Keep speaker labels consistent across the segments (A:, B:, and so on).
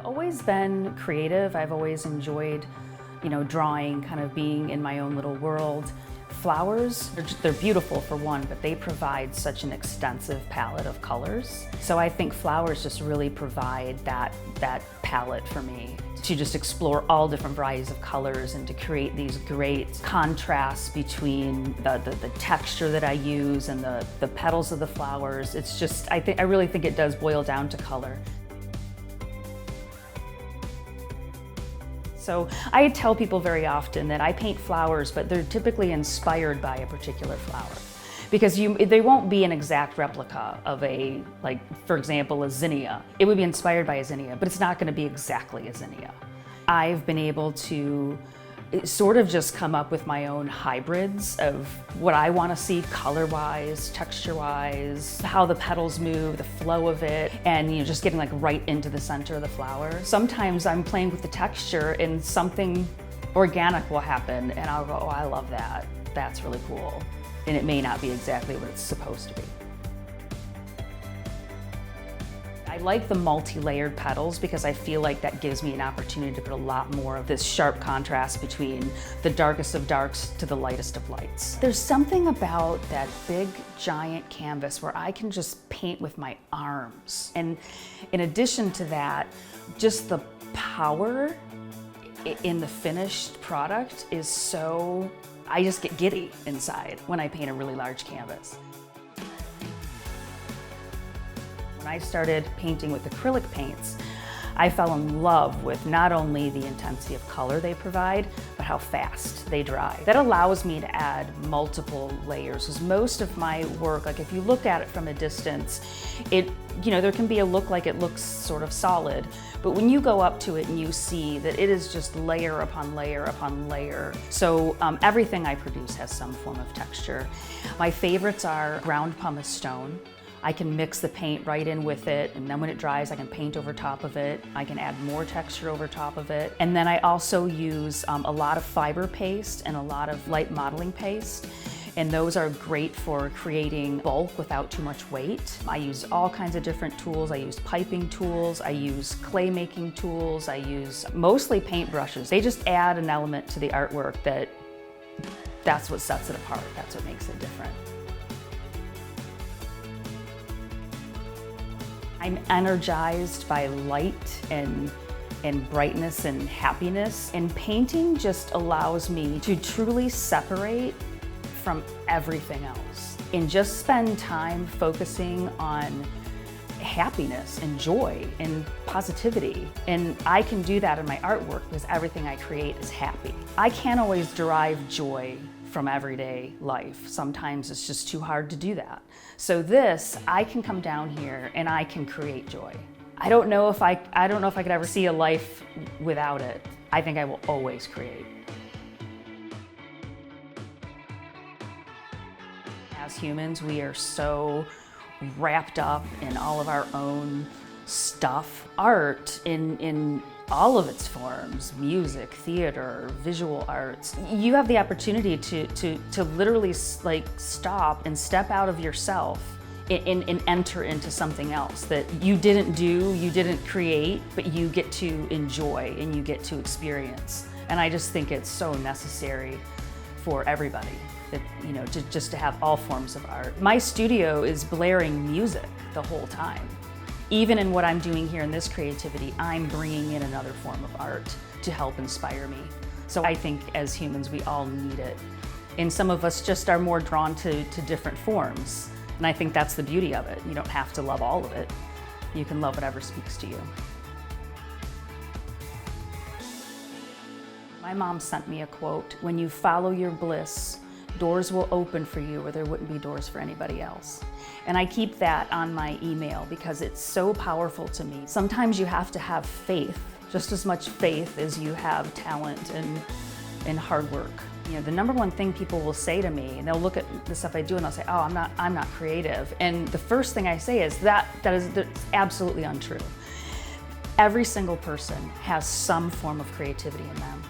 A: I've always been creative. I've always enjoyed, drawing, kind of being in my own little world. Flowers, they're beautiful for one, but they provide such an extensive palette of colors. So I think flowers just really provide that palette for me to just explore all different varieties of colors and to create these great contrasts between the texture that I use and the petals of the flowers. It's just, I really think it does boil down to color. So I tell people very often that I paint flowers, but they're typically inspired by a particular flower. Because they won't be an exact replica of for example, a zinnia. It would be inspired by a zinnia, but it's not going to be exactly a zinnia. I've been able to sort of just come up with my own hybrids of what I want to see color-wise, texture-wise, how the petals move, the flow of it, and just getting right into the center of the flower. Sometimes I'm playing with the texture and something organic will happen and I'll go, oh, I love that. That's really cool. And it may not be exactly what it's supposed to be. I like the multi-layered petals because I feel like that gives me an opportunity to put a lot more of this sharp contrast between the darkest of darks to the lightest of lights. There's something about that big, giant canvas where I can just paint with my arms. And in addition to that, just the power in the finished product is so, I just get giddy inside when I paint a really large canvas. When I started painting with acrylic paints, I fell in love with not only the intensity of color they provide, but how fast they dry. That allows me to add multiple layers, because most of my work, if you look at it from a distance, there can be a look like it looks sort of solid, but when you go up to it and you see that it is just layer upon layer upon layer. So everything I produce has some form of texture. My favorites are ground pumice stone. I can mix the paint right in with it, and then when it dries, I can paint over top of it. I can add more texture over top of it. And then I also use a lot of fiber paste and a lot of light modeling paste. And those are great for creating bulk without too much weight. I use all kinds of different tools. I use piping tools, I use clay making tools, I use mostly paint brushes. They just add an element to the artwork that's what sets it apart. That's what makes it different. I'm energized by light and brightness and happiness, and painting just allows me to truly separate from everything else and just spend time focusing on happiness and joy and positivity. And I can do that in my artwork because everything I create is happy. I can't always derive joy from everyday life. Sometimes it's just too hard to do that. So I can come down here and I can create joy. I don't know if I could ever see a life without it. I think I will always create. As humans, we are so wrapped up in all of our own stuff. Art in all of its forms, music, theater, visual arts. You have the opportunity to literally stop and step out of yourself and enter into something else that you didn't do, you didn't create, but you get to enjoy and you get to experience. And I just think it's so necessary for everybody that, just to have all forms of art. My studio is blaring music the whole time. Even in what I'm doing here in this creativity, I'm bringing in another form of art to help inspire me. So I think as humans, we all need it. And some of us just are more drawn to different forms. And I think that's the beauty of it. You don't have to love all of it. You can love whatever speaks to you. My mom sent me a quote, "When you follow your bliss, doors will open for you where there wouldn't be doors for anybody else." And I keep that on my email because it's so powerful to me. Sometimes you have to have faith, just as much faith as you have talent and hard work. The number one thing people will say to me, and they'll look at the stuff I do and they'll say, "Oh, I'm not creative." And the first thing I say is that's absolutely untrue. Every single person has some form of creativity in them.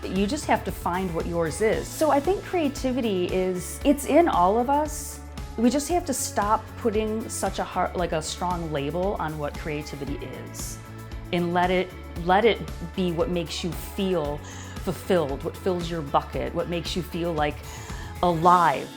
A: You just have to find what yours is. So I think creativity it's in all of us. We just have to stop putting such a strong label on what creativity is. and let it be what makes you feel fulfilled, what fills your bucket, what makes you feel like alive.